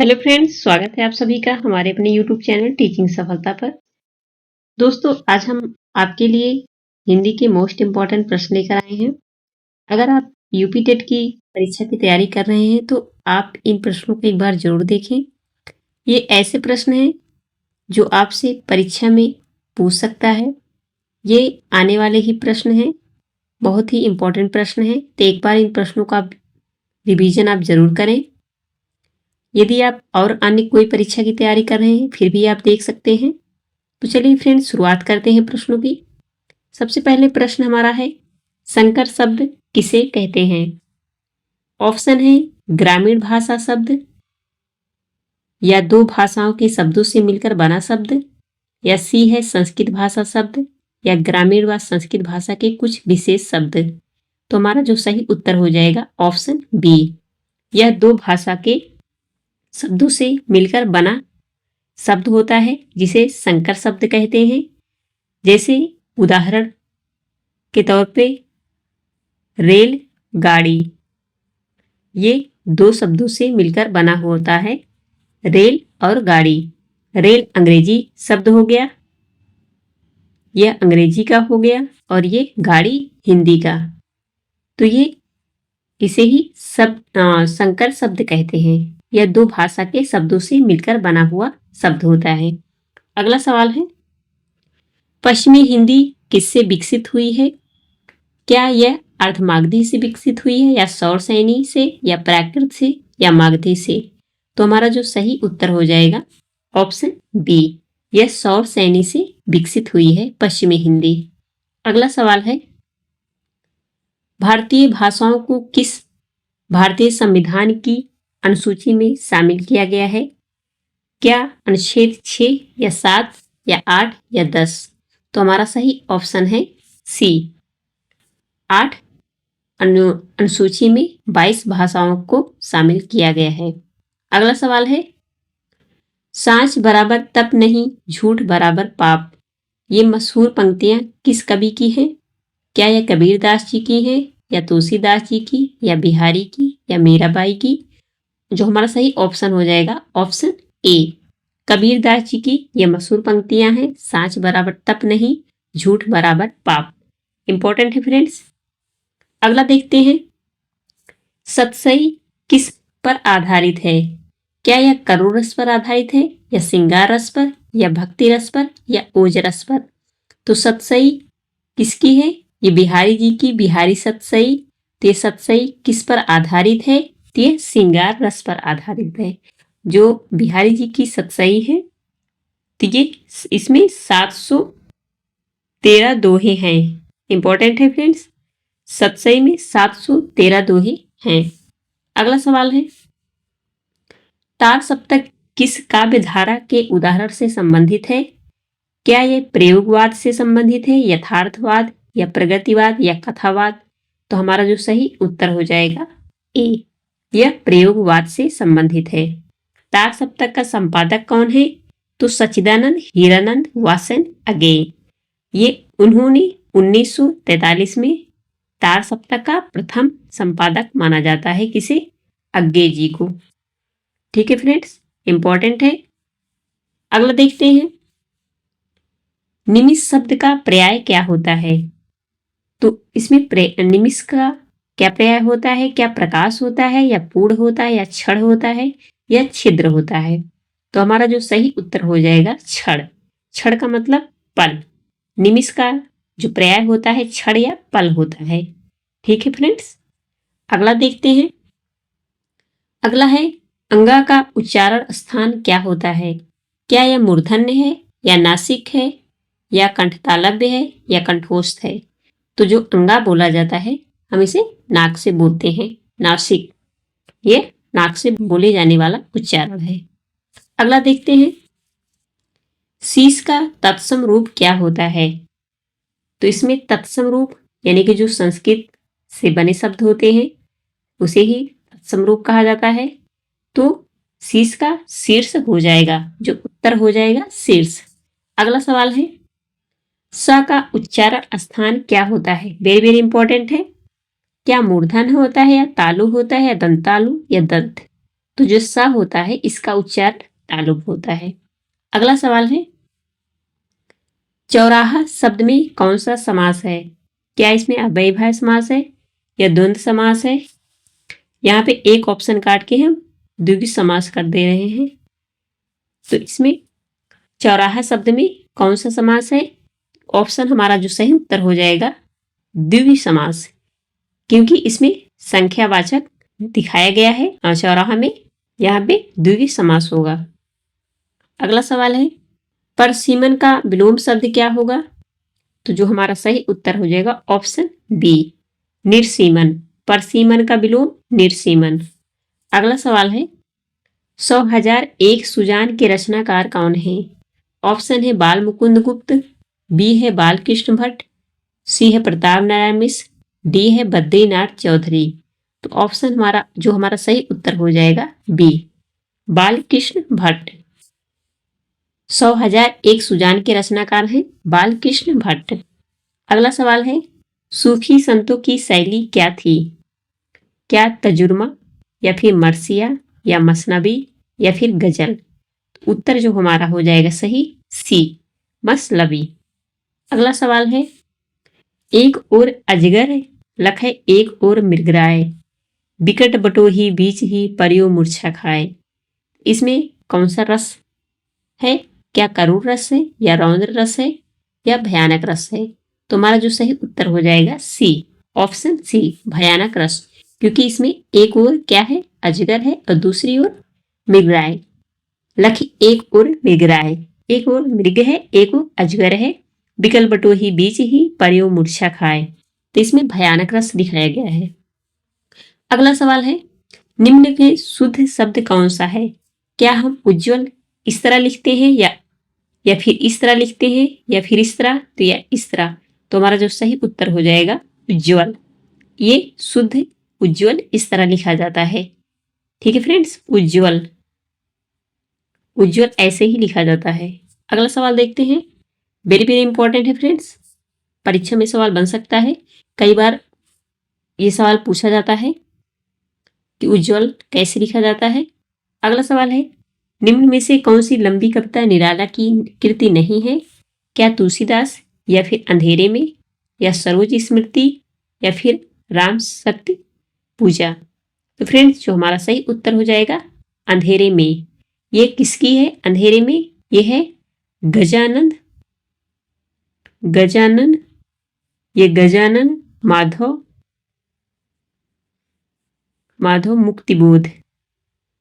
Hello friends, स्वागत है आप सभी का हमारे अपने यूट्यूब चैनल टीचिंग सफलता पर। दोस्तों, आज हम आपके लिए हिंदी के मोस्ट इम्पॉर्टेंट प्रश्न लेकर आए हैं। अगर आप यूपी टेट की परीक्षा की तैयारी कर रहे हैं तो आप इन प्रश्नों को एक बार जरूर देखें। ये ऐसे प्रश्न हैं जो आपसे परीक्षा में पूछ सकता है। ये आने वाले ही प्रश्न हैं, बहुत ही इम्पोर्टेंट प्रश्न हैं, तो एक बार इन प्रश्नों का रिवीजन आप जरूर करें। यदि आप और अन्य कोई परीक्षा की तैयारी कर रहे हैं फिर भी आप देख सकते हैं। तो चलिए फ्रेंड्स, शुरुआत करते हैं प्रश्नों की। सबसे पहले प्रश्न हमारा है, संकर शब्द किसे कहते हैं? ऑप्शन है ग्रामीण भाषा शब्द, या दो भाषाओं के शब्दों से मिलकर बना शब्द, या सी है संस्कृत भाषा शब्द, या ग्रामीण व संस्कृत भाषा के कुछ विशेष शब्द। तो हमारा जो सही उत्तर हो जाएगा ऑप्शन बी, यह दो भाषा के शब्दों से मिलकर बना शब्द होता है जिसे संकर शब्द कहते हैं। जैसे उदाहरण के तौर पे रेल गाड़ी, ये दो शब्दों से मिलकर बना होता है, रेल और गाड़ी। रेल अंग्रेजी शब्द हो गया, यह अंग्रेजी का हो गया, और ये गाड़ी हिंदी का। तो ये इसे ही संकर शब्द कहते हैं। यह दो भाषा के शब्दों से मिलकर बना हुआ शब्द होता है। अगला सवाल है, पश्चिमी हिंदी किससे विकसित हुई है? क्या यह अर्धमागधी से विकसित हुई है, या सौरसैनी से, या प्राकृत से, या मागधी से? तो हमारा जो सही उत्तर हो जाएगा ऑप्शन बी, यह सौरसैनी से विकसित हुई है पश्चिमी हिंदी। अगला सवाल है, भारतीय भाषाओं को किस भारतीय संविधान की अनुसूची में शामिल किया गया है? क्या अनुच्छेद 6 या 7 या 8 या 10? तो हमारा सही ऑप्शन है सी, 8 अनुसूची में 22 भाषाओं को शामिल किया गया है। अगला सवाल है, सांच बराबर तप नहीं, झूठ बराबर पाप, ये मशहूर पंक्तियां किस कवि की हैं? क्या यह कबीरदास जी की हैं, या तुलसीदास जी की, या बिहारी की, या मीराबाई की? जो हमारा सही ऑप्शन हो जाएगा ऑप्शन ए, कबीरदास जी की ये मशहूर पंक्तियां हैं, सांच बराबर तप नहीं, झूठ बराबर पाप। इंपॉर्टेंट है फ्रेंड्स। अगला देखते हैं, सतसई किस पर आधारित है? क्या यह करुण रस पर आधारित है, या श्रृंगार रस पर, या भक्ति रस पर, या ओज रस पर? तो सतसई किसकी है? ये बिहारी जी की, बिहारी सतसई। तो ये सतसई किस पर आधारित है? तो ये श्रृंगार रस पर आधारित है। जो बिहारी जी की सतसई है तो ये इसमें 713 दोहे हैं। इंपॉर्टेंट है फ्रेंड्स, सतसई में 713 दोहे हैं। अगला सवाल है, तार सप्तक किस काव्य धारा के उदाहरण से संबंधित है? क्या यह प्रयोगवाद से संबंधित है, यथार्थवाद, या प्रगतिवाद, या कथावाद? तो हमारा जो सही उत्तर हो जाएगा ए, यह प्रयोगवाद से संबंधित है। तार सप्तक का संपादक कौन है? तो सच्चिदानंद हीरानंद वासन अगे। ये उन्होंने 1943 में तार सप्तक का प्रथम संपादक माना जाता है। किसे? अग्गे जी को। ठीक है फ्रेंड्स, इंपॉर्टेंट है। अगला देखते हैं, निमिष शब्द का पर्याय क्या होता है? तो इसमें निमिष का क्या पर्याय होता है? क्या प्रकाश होता है, या पूर्ण होता है, या क्षण होता है, या छिद्र होता है? तो हमारा जो सही उत्तर हो जाएगा क्षण। क्षण का मतलब पल। निमिष का जो पर्याय होता है क्षण या पल होता है। ठीक है फ्रेंड्स। अगला देखते हैं, अगला है, अंगा का उच्चारण स्थान क्या होता है? क्या यह मूर्धन्य है, या नासिक है, या कंठतालव्य है, या कंठोस्थ है? तो जो अंगा बोला जाता है हम इसे नाक से बोलते हैं, नासिक। ये नाक से बोले जाने वाला उच्चारण है। अगला देखते हैं, शीश का तत्सम रूप क्या होता है? तो इसमें तत्सम रूप यानी कि जो संस्कृत से बने शब्द होते हैं उसे ही तत्सम रूप कहा जाता है। तो शीश का शीर्ष हो जाएगा, जो उत्तर हो जाएगा शीर्ष। अगला सवाल है, स का उच्चारण स्थान क्या होता है? वेरी वेरी इंपॉर्टेंट है। क्या मूर्धन होता है, या तालु होता है, या दंतालु, या दंत? तो जो स होता है इसका उच्चारण तालुब होता है। अगला सवाल है, चौराहा शब्द में कौन सा समास है? क्या इसमें अव्ययभाव समास है या द्वंद्व समास है? यहाँ पे एक ऑप्शन काट के हम द्विगु समास कर दे रहे हैं। तो इसमें चौराहा शब्द में कौन सा समास है? ऑप्शन हमारा जो सही उत्तर हो जाएगा द्विगु समास, क्योंकि इसमें संख्यावाचक दिखाया गया है और चौराहा में यहाँ पे द्विगु समास होगा। अगला सवाल है, परसीमन का विलोम शब्द क्या होगा? तो जो हमारा सही उत्तर हो जाएगा ऑप्शन बी, निर्सीमन। परसीमन का विलोम निर्सीमन। अगला सवाल है, 100,001 सुजान के रचनाकार कौन है? ऑप्शन है बाल मुकुंद गुप्त, बी है बालकृष्ण भट्ट, सी है प्रताप नारायण मिश्र, डी है बद्रीनाथ चौधरी। तो ऑप्शन हमारा सही उत्तर हो जाएगा बी, बालकृष्ण भट्ट। 100,001 सुजान के रचनाकार हैं बालकृष्ण भट्ट। अगला सवाल है, सूफी संतों की शैली क्या थी? क्या तजुर्मा या फिर मरसिया या मसनबी या फिर गजल? उत्तर जो हमारा हो जाएगा सही सी, मसलबी। अगला सवाल है, एक और अजगर लख है एक और मृगराय, बिकट बटोही बीच ही परियो मूर्छा खाए। इसमें कौन सा रस है? क्या करुण रस है या रौद्र रस है या भयानक रस है? तो हमारा जो सही उत्तर हो जाएगा सी, ऑप्शन सी, भयानक रस, क्योंकि इसमें एक और क्या है? अजगर है और दूसरी ओर मृगराय। लख एक और मृगराय, एक और मृग है एक और अजगर है, बिकल बटोही बीच ही परियो मूर्छा खाए। तो इसमें भयानक रस दिखाया गया है। अगला सवाल है, निम्न में शुद्ध शब्द कौन सा है? क्या हम उज्जवल इस तरह लिखते हैं या फिर इस तरह लिखते हैं या फिर इस तरह तो या इस तरह? तो हमारा जो सही उत्तर हो जाएगा उज्ज्वल। ये शुद्ध उज्ज्वल इस तरह लिखा जाता है। ठीक है फ्रेंड्स, उज्ज्वल, उज्ज्वल ऐसे ही लिखा जाता है। अगला सवाल देखते हैं, वेरी वेरी इंपॉर्टेंट है फ्रेंड्स, परीक्षा में सवाल बन सकता है। कई बार ये सवाल पूछा जाता है कि उज्ज्वल कैसे लिखा जाता है। अगला सवाल है, निम्न में से कौन सी लंबी कविता निराला की कृति नहीं है? क्या तुलसीदास या फिर अंधेरे में या सरोज स्मृति या फिर राम शक्ति पूजा? तो फ्रेंड्स जो हमारा सही उत्तर हो जाएगा अंधेरे में। ये किसकी है अंधेरे में? ये है गजानन, ये गजानन माधव मुक्तिबोध,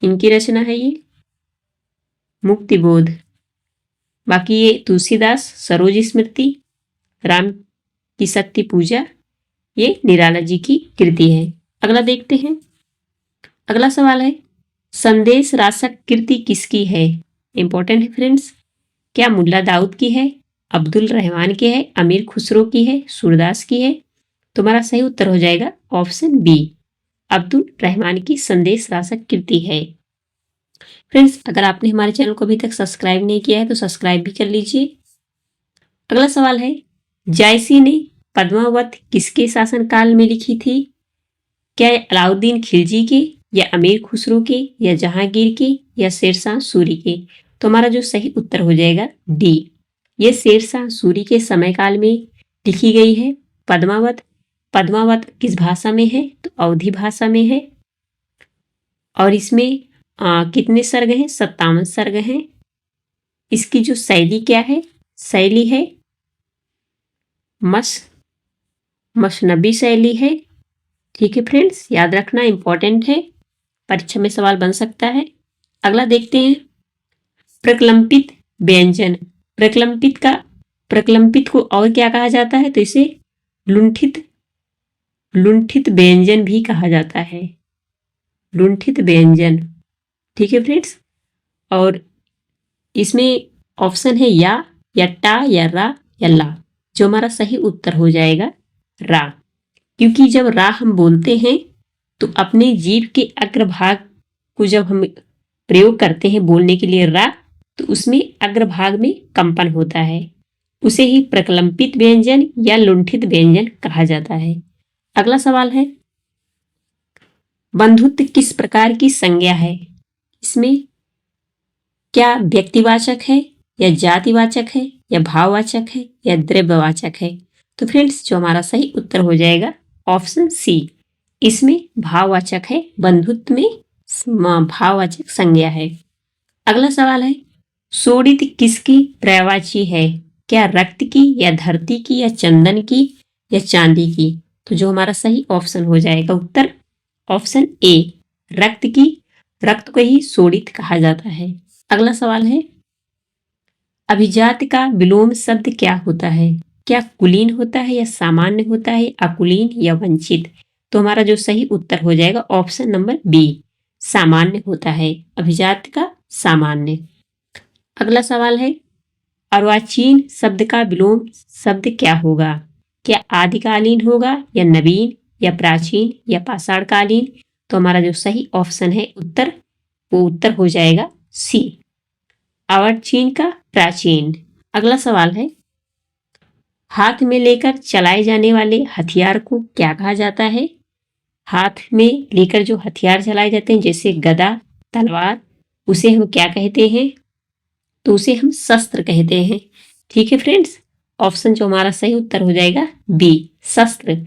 इनकी रचना है ये मुक्तिबोध। बाकी ये तुलसीदास, सरोज स्मृति, राम की शक्ति पूजा, ये निराला जी की कृति है। अगला देखते हैं। अगला सवाल है, संदेश रासक कृति किसकी है? इंपॉर्टेंट है फ्रेंड्स। क्या मुल्ला दाऊद की है, अब्दुल रहमान की है, अमीर खुसरो की है, सूरदास की है? तुम्हारा सही उत्तर हो जाएगा ऑप्शन बी, अब्दुल रहमान की संदेश रासक कृति है। फ्रेंड्स अगर आपने हमारे चैनल को अभी तक सब्सक्राइब नहीं किया है तो सब्सक्राइब भी कर लीजिए। अगला सवाल है, जायसी ने पद्मावत किसके शासनकाल में लिखी थी? क्या अलाउद्दीन खिलजी के या अमीर खुसरो के या जहांगीर के या शेरशाह सूरी के? तो हमारा जो सही उत्तर हो जाएगा डी, ये शेरशाह सूरी के समयकाल में लिखी गई है पद्मावत। पद्मावत किस भाषा में है? तो अवधी भाषा में है और इसमें कितने सर्ग हैं? 57 सर्ग हैं। इसकी जो शैली क्या है? शैली है मसनबी शैली है। ठीक है फ्रेंड्स, याद रखना इंपॉर्टेंट है, परीक्षा में सवाल बन सकता है। अगला देखते हैं, प्रकलंपित व्यंजन। प्रकलंपित को और क्या कहा जाता है? तो इसे लुंठित व्यंजन भी कहा जाता है, लुंठित व्यंजन। ठीक है फ्रेंड्स, और इसमें ऑप्शन है या टा या रा या ला। जो हमारा सही उत्तर हो जाएगा रा, क्योंकि जब रा हम बोलते हैं तो अपने जीभ के अग्रभाग को जब हम प्रयोग करते हैं बोलने के लिए रा, तो उसमें अग्रभाग में कंपन होता है, उसे ही प्रकलंपित व्यंजन या लुंठित व्यंजन कहा जाता है। अगला सवाल है, बंधुत्व किस प्रकार की संज्ञा है? इसमें क्या व्यक्तिवाचक है या जातिवाचक है या भाववाचक है या द्रव्यवाचक है? तो फ्रेंड्स जो हमारा सही उत्तर हो जाएगा ऑप्शन सी, इसमें भाववाचक है, बंधुत्व में भाववाचक संज्ञा है। अगला सवाल है सोडित किसकी पर्यायवाची है? क्या रक्त की या धरती की या चंदन की या चांदी की? तो जो हमारा सही ऑप्शन हो जाएगा उत्तर ऑप्शन ए, रक्त की। रक्त को ही सोडित कहा जाता है। अगला सवाल है अभिजात का विलोम शब्द क्या होता है? क्या कुलीन होता है या सामान्य होता है, अकुलीन या वंचित? तो हमारा जो सही उत्तर हो जाएगा ऑप्शन नंबर बी, सामान्य होता है, अभिजात का सामान्य। अगला सवाल है अर्वाचीन शब्द का विलोम शब्द क्या होगा? क्या आदिकालीन होगा या नवीन या प्राचीन या पाषाणकालीन? तो हमारा जो सही ऑप्शन है उत्तर, वो उत्तर हो जाएगा सी, अर्वाचीन का प्राचीन। अगला सवाल है हाथ में लेकर चलाए जाने वाले हथियार को क्या कहा जाता है? हाथ में लेकर जो हथियार चलाए जाते हैं जैसे गदा, तलवार, उसे हम क्या कहते हैं? तो उसे हम शस्त्र कहते हैं। ठीक है फ्रेंड्स, ऑप्शन जो हमारा सही उत्तर हो जाएगा बी, शस्त्र।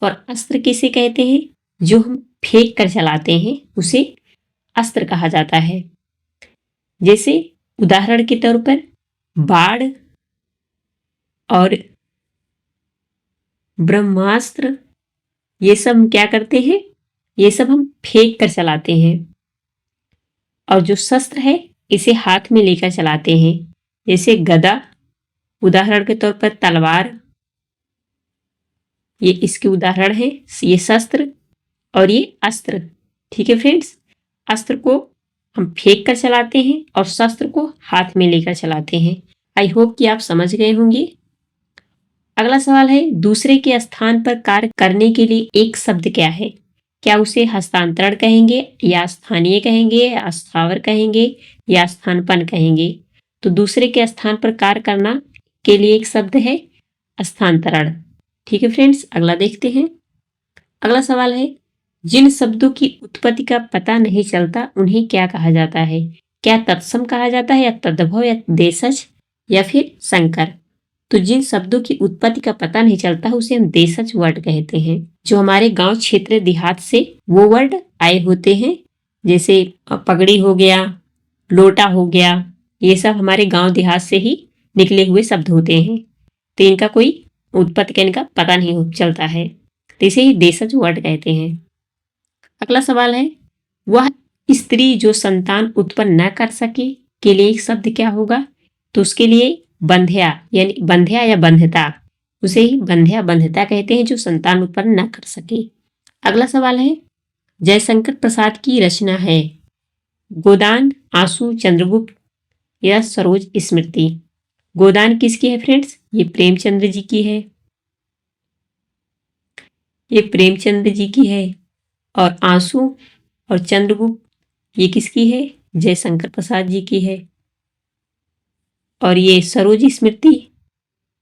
और अस्त्र किसे कहते हैं? जो हम फेंक कर चलाते हैं उसे अस्त्र कहा जाता है। जैसे उदाहरण के तौर पर बाण और ब्रह्मास्त्र, ये सब हम क्या करते हैं? ये सब हम फेंक कर चलाते हैं। और जो शस्त्र है इसे हाथ में लेकर चलाते हैं, जैसे गदा, उदाहरण के तौर पर तलवार, ये इसके उदाहरण है। ये शस्त्र और ये अस्त्र। ठीक है फ्रेंड्स, अस्त्र को हम फेंक कर चलाते हैं और शस्त्र को हाथ में लेकर चलाते हैं। आई होप कि आप समझ गए होंगे। अगला सवाल है दूसरे के स्थान पर कार्य करने के लिए एक शब्द क्या है? क्या उसे हस्तांतरण कहेंगे या स्थानीय कहेंगे या स्थावर कहेंगे या स्थानपन्न कहेंगे? तो दूसरे के स्थान पर कार्य करना के लिए एक शब्द है स्थानांतरण। ठीक है फ्रेंड्स, अगला देखते हैं। अगला सवाल है जिन शब्दों की उत्पत्ति का पता नहीं चलता उन्हें क्या कहा जाता है? क्या तत्सम कहा जाता है या तद्भव या देशज या फिर संकर? तो जिन शब्दों की उत्पत्ति का पता नहीं चलता उसे हम देशज वर्ड कहते हैं। जो हमारे गांव क्षेत्र देहात से वो वर्ड आए होते हैं, जैसे पगड़ी हो गया, लोटा हो गया, ये सब हमारे गांव देहात से ही निकले हुए शब्द होते हैं। तो इनका कोई उत्पत्ति का इनका पता नहीं चलता है, तो इसे ही देशज वर्ड कहते हैं। अगला सवाल है वह स्त्री जो संतान उत्पन्न न कर सके के लिए एक शब्द क्या होगा? तो उसके लिए बंध्या, यानी बंध्या या बंध्यता, उसे ही बंध्या बंध्यता कहते हैं, जो संतान उत्पन्न न कर सके। अगला सवाल है जयशंकर प्रसाद की रचना है गोदान, आंसू, चंद्रगुप्त या सरोज स्मृति? गोदान किसकी है फ्रेंड्स? ये प्रेमचंद्र जी की है, ये प्रेमचंद्र जी की है। और आंसू और चंद्रगुप्त ये किसकी है? जयशंकर प्रसाद जी की है। और ये सरोज स्मृति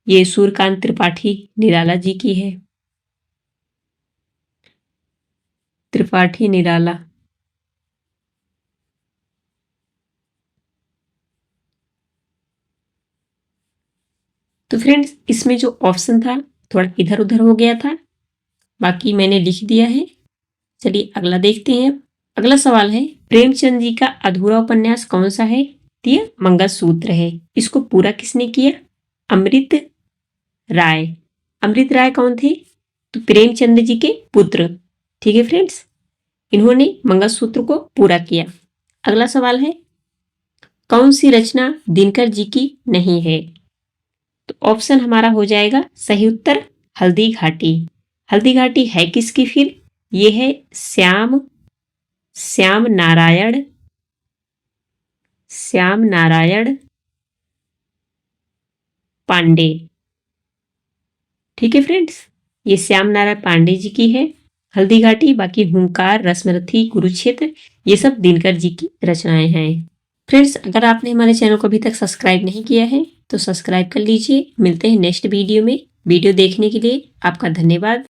ये सूर्यकांत त्रिपाठी निराला जी की है। त्रिपाठी निराला। तो फ्रेंड्स इसमें जो ऑप्शन था थोड़ा इधर उधर हो गया था, बाकी मैंने लिख दिया है। चलिए अगला देखते हैं। अगला सवाल है प्रेमचंद जी का अधूरा उपन्यास कौन सा है? यह मंगलसूत्र है। इसको पूरा किसने किया? अमृत राय। अमृत राय कौन थे? तो प्रेमचंद जी के पुत्र। ठीक है फ्रेंड्स, इन्होंने मंगलसूत्र को पूरा किया। अगला सवाल है कौन सी रचना दिनकर जी की नहीं है? तो ऑप्शन हमारा हो जाएगा सही उत्तर हल्दी घाटी। हल्दी घाटी है किसकी फिर? ये है श्याम नारायण पांडे। ठीक है फ्रेंड्स, ये श्याम नारायण पांडे जी की है हल्दी घाटी। बाकी हुंकार, रश्मरथी, कुरुक्षेत्र ये सब दिनकर जी की रचनाएं हैं। फ्रेंड्स अगर आपने हमारे चैनल को अभी तक सब्सक्राइब नहीं किया है तो सब्सक्राइब कर लीजिए। मिलते हैं नेक्स्ट वीडियो में। वीडियो देखने के लिए आपका धन्यवाद।